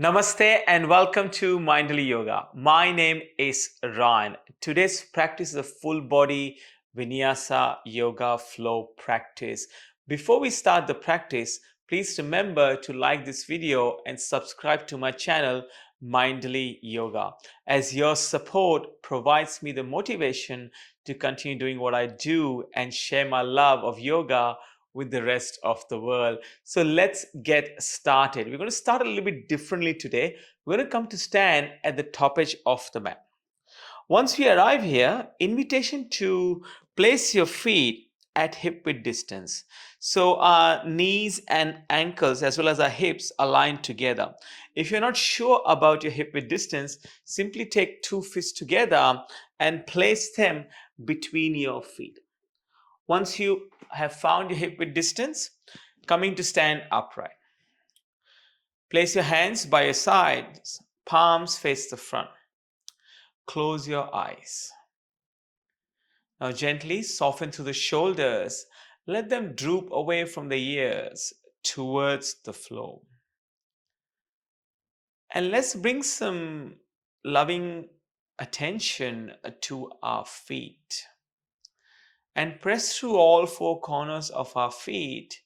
Namaste and welcome to Mindfully Yoga. My name is Ryan. Today's practice is a full body vinyasa yoga flow practice. Before we start the practice, please remember to like this video and subscribe to my channel Mindfully Yoga, as your support provides me the motivation to continue doing what I do and share my love of yoga with the rest of the world. So let's get started. We're going to start a little bit differently today. We're going to come to stand at the top edge of the mat. Once we arrive here, invitation to place your feet at hip width distance. So our knees and ankles as well as our hips align together. If you're not sure about your hip width distance, simply take two fists together and place them between your feet. Once you have found your hip width distance, coming to stand upright. Place your hands by your sides, palms face the front. Close your eyes. Now gently soften through the shoulders. Let them droop away from the ears towards the floor. And let's bring some loving attention to our feet. And press through all four corners of our feet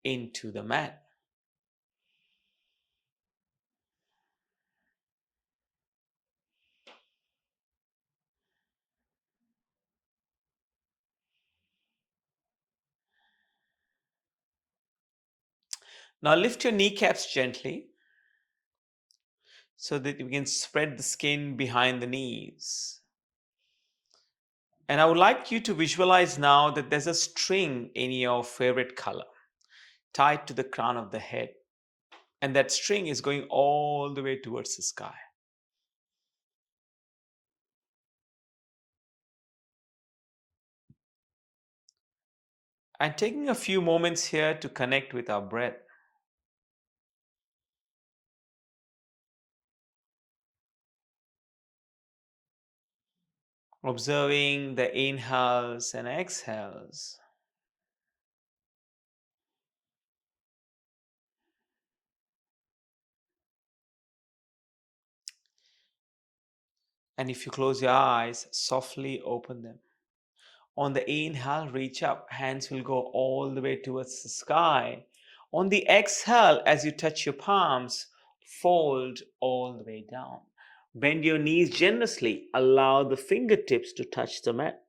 into the mat. Now lift your kneecaps gently so that you can spread the skin behind the knees. And I would like you to visualize now that there's a string in your favorite color tied to the crown of the head. And that string is going all the way towards the sky. And taking a few moments here to connect with our breath. Observing the inhales and exhales. And if you close your eyes, softly open them. On the inhale, reach up. Hands will go all the way towards the sky. On the exhale, as you touch your palms, fold all the way down. Bend your knees generously. Allow the fingertips to touch the mat.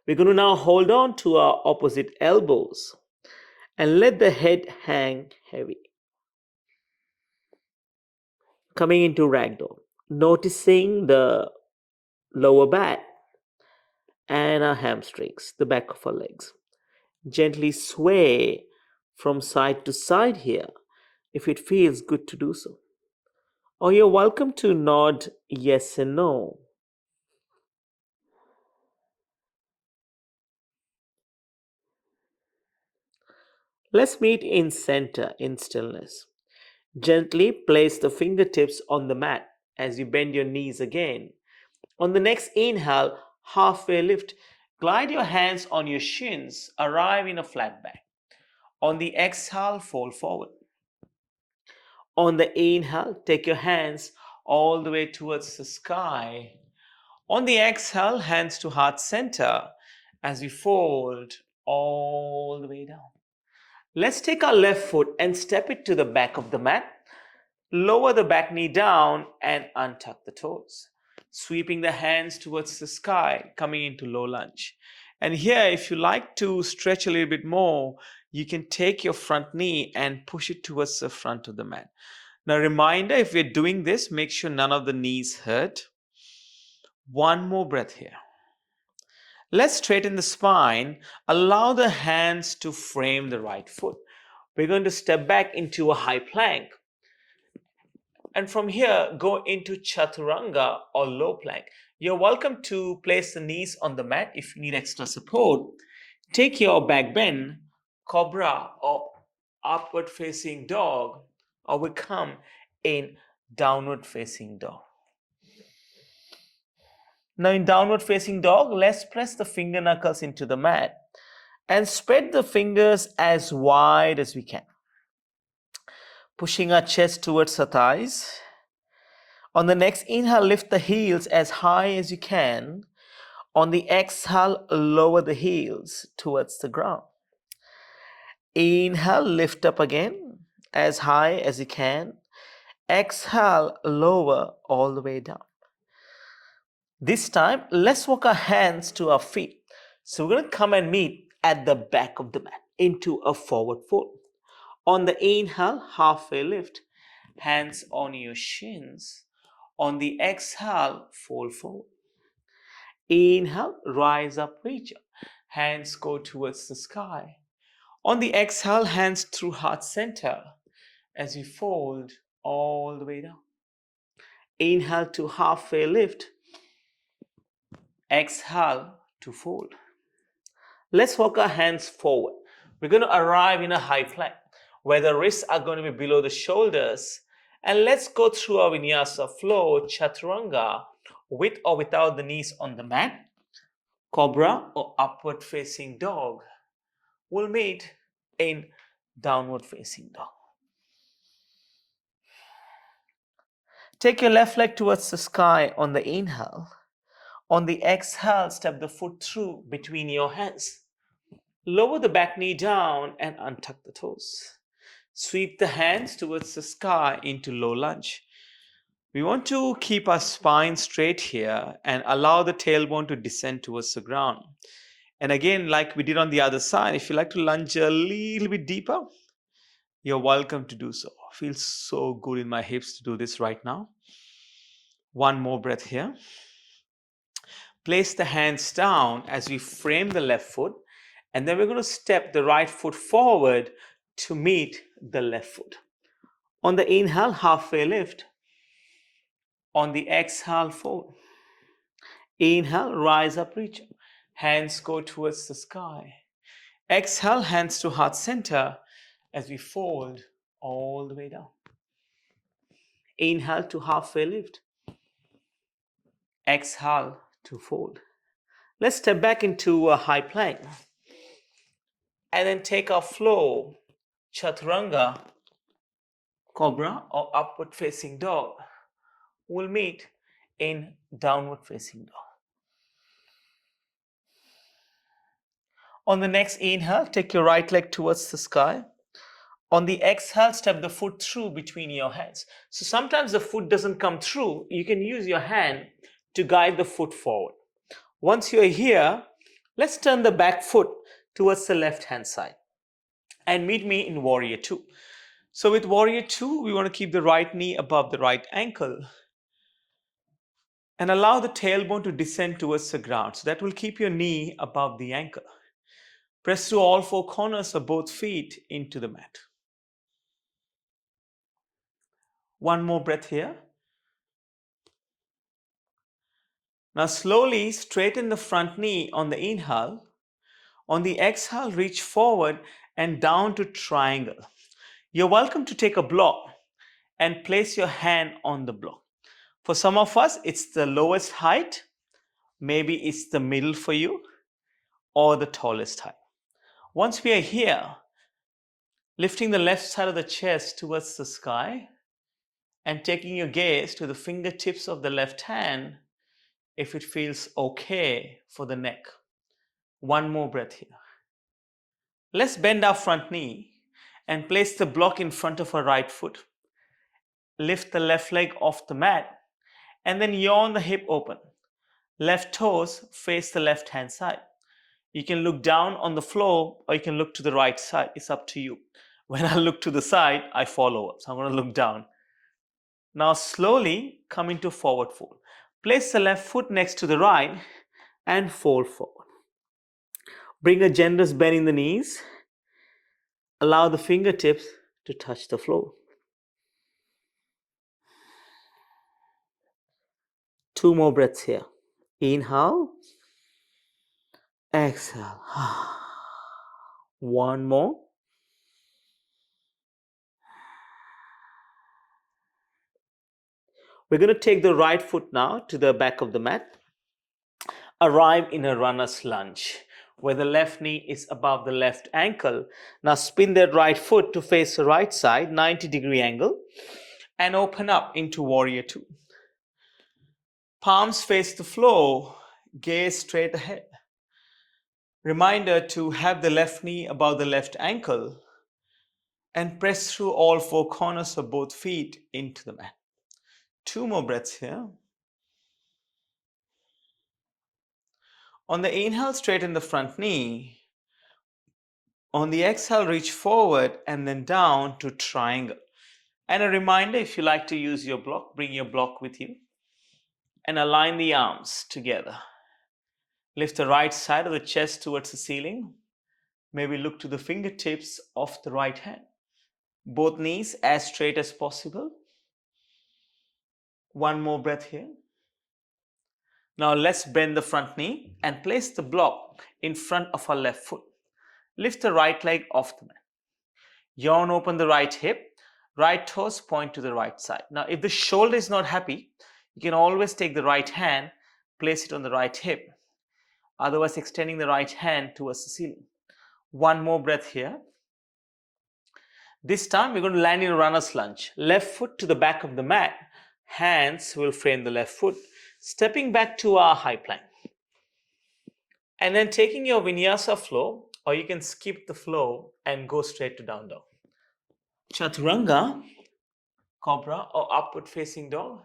We're going to now hold on to our opposite elbows and let the head hang heavy. Coming into ragdoll, noticing the lower back and our hamstrings, the back of our legs. Gently sway from side to side here if it feels good to do so. Or you're welcome to nod yes and no. Let's meet in center in stillness. Gently place the fingertips on the mat as you bend your knees again. On the next inhale, halfway lift. Glide your hands on your shins, arrive in a flat back. On the exhale, fold forward. On the inhale, take your hands all the way towards the sky. On the exhale, hands to heart center as we fold all the way down. Let's take our left foot and step it to the back of the mat. Lower the back knee down and untuck the toes. Sweeping the hands towards the sky, coming into low lunge. And here, if you like to stretch a little bit more, you can take your front knee and push it towards the front of the mat. Now, reminder, if we're doing this, make sure none of the knees hurt. One more breath here. Let's straighten the spine. Allow the hands to frame the right foot. We're going to step back into a high plank. And from here, go into chaturanga or low plank. You're welcome to place the knees on the mat if you need extra support. Take your back bend, cobra or upward facing dog, or we come in downward facing dog. Now in downward facing dog, let's press the finger knuckles into the mat and spread the fingers as wide as we can. Pushing our chest towards our thighs. On the next inhale, lift the heels as high as you can. On the exhale, lower the heels towards the ground. Inhale, lift up again as high as you can. Exhale, lower all the way down. This time, let's walk our hands to our feet. So we're going to come and meet at the back of the mat into a forward fold. On the inhale, halfway lift, hands on your shins. On the exhale, fold forward. Inhale, rise up, reach up. Hands go towards the sky. On the exhale, hands through heart center as you fold all the way down. Inhale to halfway lift. Exhale to fold. Let's walk our hands forward. We're going to arrive in a high plank where the wrists are going to be below the shoulders. And let's go through our vinyasa flow, chaturanga, with or without the knees on the mat, cobra or upward facing dog. We'll meet in downward facing dog. Take your left leg towards the sky on the inhale. On the exhale, step the foot through between your hands. Lower the back knee down and untuck the toes. Sweep the hands towards the sky into low lunge. We want to keep our spine straight here and allow the tailbone to descend towards the ground. And again, like we did on the other side, if you like to lunge a little bit deeper, you're welcome to do so. Feels so good in my hips to do this right now. One more breath here. Place the hands down as we frame the left foot, and then we're going to step the right foot forward to meet the left foot. On the inhale, halfway lift. On the exhale, fold. Inhale, rise up, reach up. Hands go towards the sky. Exhale, hands to heart center as we fold all the way down. Inhale to halfway lift. Exhale to fold. Let's step back into a high plank and then take our flow, chaturanga, cobra or upward facing dog. We'll meet in downward facing dog. On the next inhale, take your right leg towards the sky. On the exhale, step the foot through between your hands. So sometimes the foot doesn't come through. You can use your hand to guide the foot forward. Once you're here, let's turn the back foot towards the left hand side and meet me in warrior two. So with warrior two, we want to keep the right knee above the right ankle and allow the tailbone to descend towards the ground. So that will keep your knee above the ankle. Press through all four corners of both feet into the mat. One more breath here. Now slowly straighten the front knee on the inhale. On the exhale, reach forward and down to triangle. You're welcome to take a block and place your hand on the block. For some of us, it's the lowest height. Maybe it's the middle for you or the tallest height. Once we are here, lifting the left side of the chest towards the sky and taking your gaze to the fingertips of the left hand if it feels okay for the neck. One more breath here. Let's bend our front knee and place the block in front of our right foot. Lift the left leg off the mat and then yawn the hip open. Left toes face the left hand side. You can look down on the floor or you can look to the right side. It's up to you. When I look to the side, I fall over. So I'm going to look down. Now slowly come into forward fold. Place the left foot next to the right and fold forward. Bring a generous bend in the knees. Allow the fingertips to touch the floor. Two more breaths here. Inhale. Exhale. One more. We're going to take the right foot now to the back of the mat. Arrive in a runner's lunge. where the left knee is above the left ankle. Now spin that right foot to face the right side, 90-degree angle, and open up into Warrior Two. Palms face the floor, gaze straight ahead. Reminder to have the left knee above the left ankle and press through all four corners of both feet into the mat. 2 more breaths here. On the inhale, straighten the front knee. On the exhale, reach forward and then down to triangle. And a reminder, if you like to use your block, bring your block with you and align the arms together. Lift the right side of the chest towards the ceiling. Maybe look to the fingertips of the right hand. Both knees as straight as possible. 1 more breath here. Now let's bend the front knee and place the block in front of our left foot. Lift the right leg off the mat. Yawn open the right hip. Right toes point to the right side. Now if the shoulder is not happy, you can always take the right hand, place it on the right hip. Otherwise, extending the right hand towards the ceiling. 1 more breath here. This time we're going to land in a runner's lunge. Left foot to the back of the mat. Hands will frame the left foot. Stepping back to our high plank. And then taking your vinyasa flow, or you can skip the flow and go straight to down dog. Chaturanga, cobra, or upward facing dog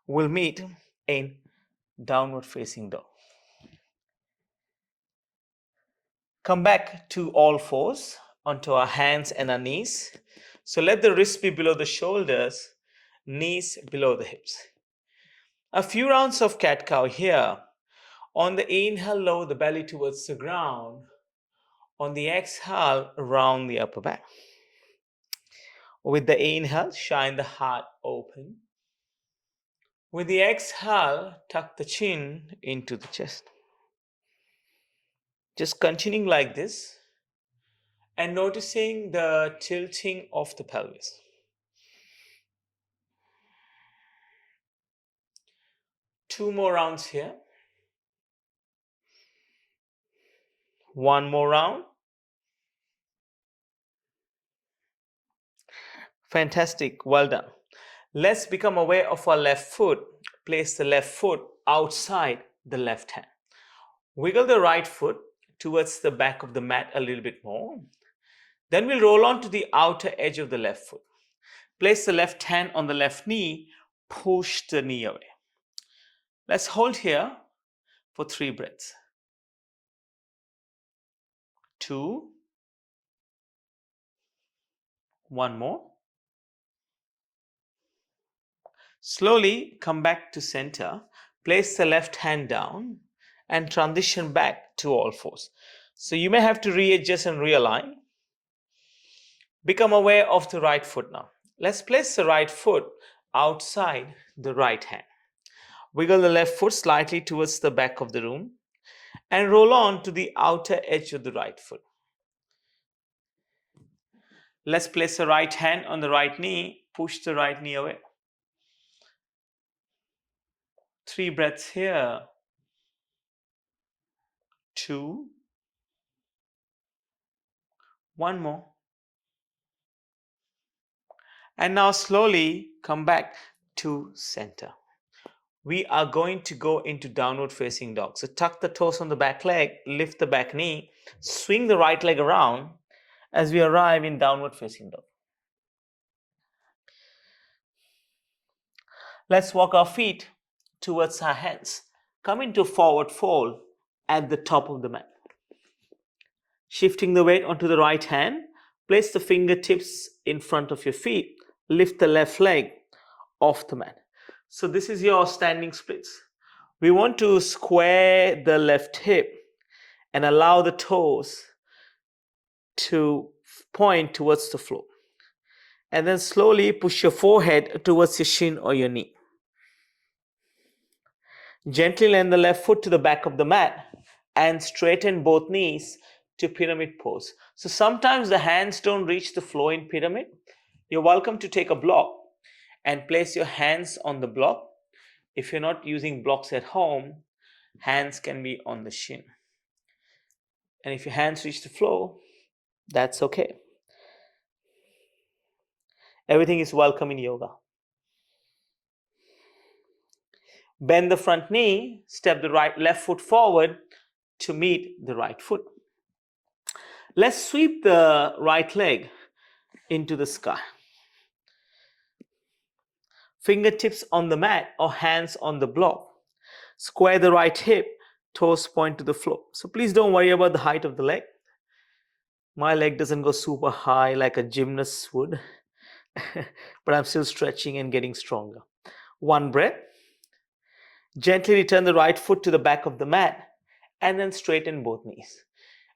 will meet in downward facing dog. Come back to all fours onto our hands and our knees. So let the wrists be below the shoulders, knees below the hips. A few rounds of cat-cow here. On the inhale, lower the belly towards the ground. On the exhale, round the upper back. With the inhale, shine the heart open. With the exhale, tuck the chin into the chest. Just continuing like this and noticing the tilting of the pelvis. Two more rounds here. One more round. Fantastic, well done. Let's become aware of our left foot. Place the left foot outside the left hand. Wiggle the right foot towards the back of the mat a little bit more. Then we'll roll on to the outer edge of the left foot. Place the left hand on the left knee, push the knee away. Let's hold here for 3 breaths. 2. 1 more. Slowly come back to center. Place the left hand down and transition back to all fours. So you may have to readjust and realign. Become aware of the right foot now. Let's place the right foot outside the right hand. Wiggle the left foot slightly towards the back of the room and roll on to the outer edge of the right foot. Let's place the right hand on the right knee, push the right knee away. 3 breaths here. 2. 1 more. And now slowly come back to center. We are going to go into downward facing dog. So tuck the toes on the back leg, lift the back knee, swing the right leg around as we arrive in downward facing dog. Let's walk our feet towards our hands. Come into forward fold at the top of the mat. Shifting the weight onto the right hand, place the fingertips in front of your feet. Lift the left leg off the mat. So this is your standing splits. We want to square the left hip and allow the toes to point towards the floor. And then slowly push your forehead towards your shin or your knee. Gently land the left foot to the back of the mat and straighten both knees to pyramid pose. So sometimes the hands don't reach the floor in pyramid. You're welcome to take a block and place your hands on the block. If you're not using blocks at home, hands can be on the shin. And if your hands reach the floor, that's okay. Everything is welcome in yoga. Bend the front knee, step the left foot forward to meet the right foot. Let's sweep the right leg into the sky. Fingertips on the mat or hands on the block. Square the right hip, toes point to the floor. So please don't worry about the height of the leg. My leg doesn't go super high like a gymnast would, but I'm still stretching and getting stronger. One breath. Gently return the right foot to the back of the mat and then straighten both knees.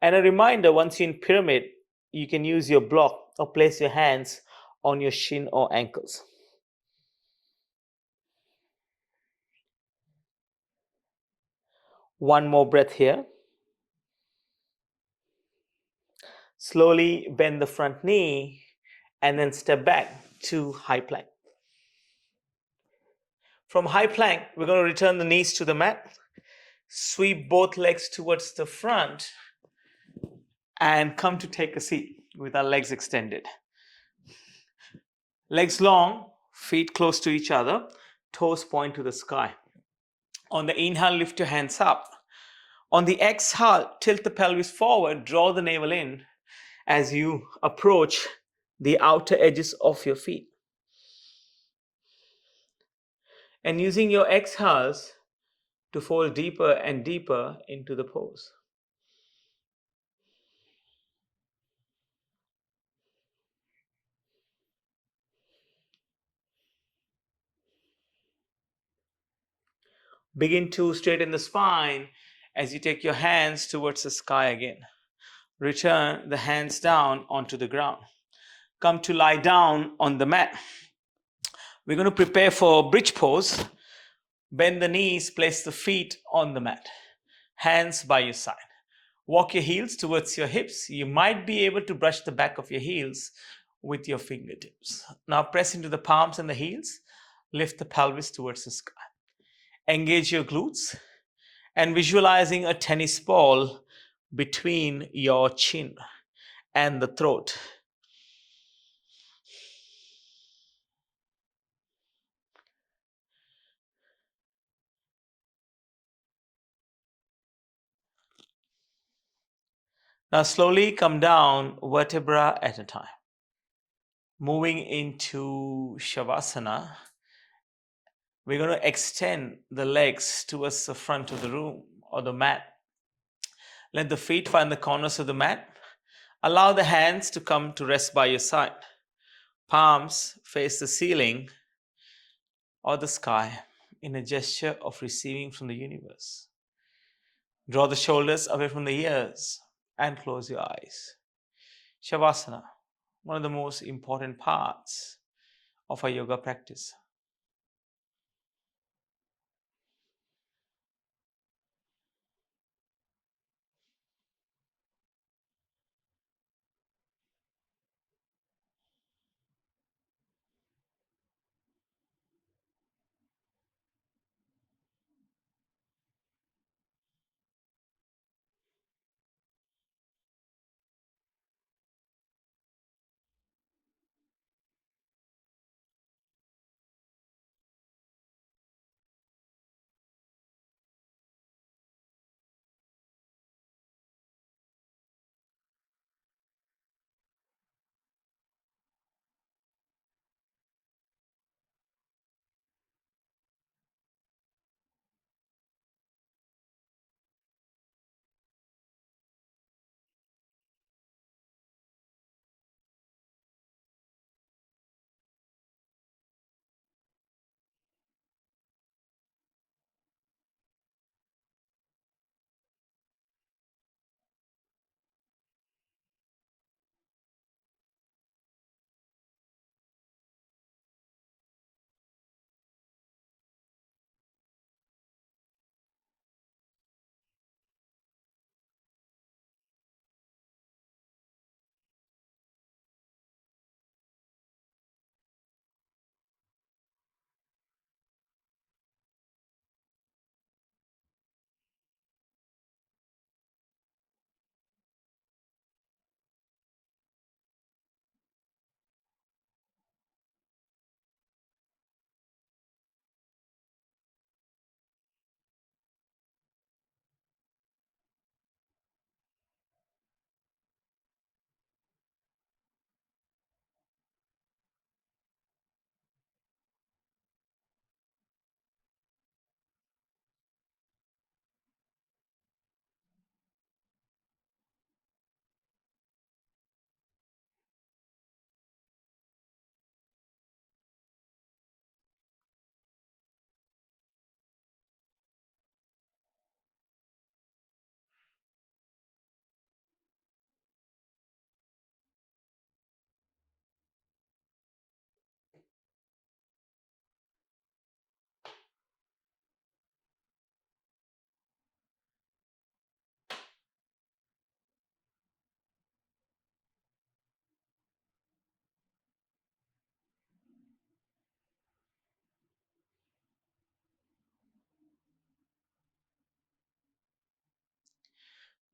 And a reminder, once you're in pyramid, you can use your block or place your hands on your shin or ankles. One more breath here. Slowly bend the front knee and then step back to high plank. From high plank, we're going to return the knees to the mat, sweep both legs towards the front, and come to take a seat with our legs extended. Legs long, feet close to each other, toes point to the sky. On the inhale, lift your hands up. On the exhale, tilt the pelvis forward, draw the navel in as you approach the outer edges of your feet. And using your exhales to fall deeper and deeper into the pose. Begin to straighten the spine as you take your hands towards the sky again. Return the hands down onto the ground. Come to lie down on the mat. We're going to prepare for bridge pose. Bend the knees, place the feet on the mat. Hands by your side. Walk your heels towards your hips. You might be able to brush the back of your heels with your fingertips. Now press into the palms and the heels. Lift the pelvis towards the sky. Engage your glutes and visualizing a tennis ball between your chin and the throat. Now slowly come down vertebra at a time. Moving into Shavasana, we're going to extend the legs towards the front of the room or the mat. Let the feet find the corners of the mat. Allow the hands to come to rest by your side. Palms face the ceiling or the sky in a gesture of receiving from the universe. Draw the shoulders away from the ears and close your eyes. Shavasana, one of the most important parts of our yoga practice.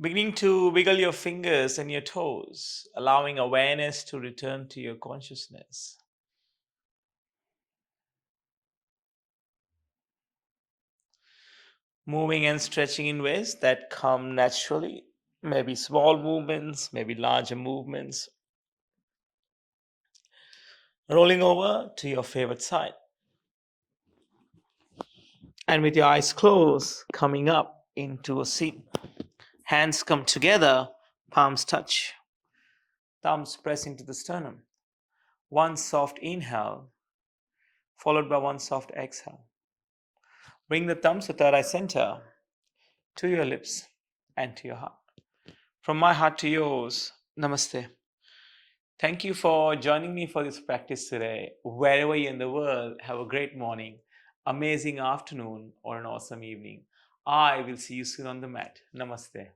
Beginning to wiggle your fingers and your toes, allowing awareness to return to your consciousness. Moving and stretching in ways that come naturally. Maybe small movements, maybe larger movements. Rolling over to your favorite side. And with your eyes closed, coming up into a seat. Hands come together, palms touch, thumbs press into the sternum. One soft inhale, followed by one soft exhale. Bring the thumbs to third eye center, to your lips, and to your heart. From my heart to yours, Namaste. Thank you for joining me for this practice today. Wherever you're in the world, have a great morning, amazing afternoon, or an awesome evening. I will see you soon on the mat. Namaste.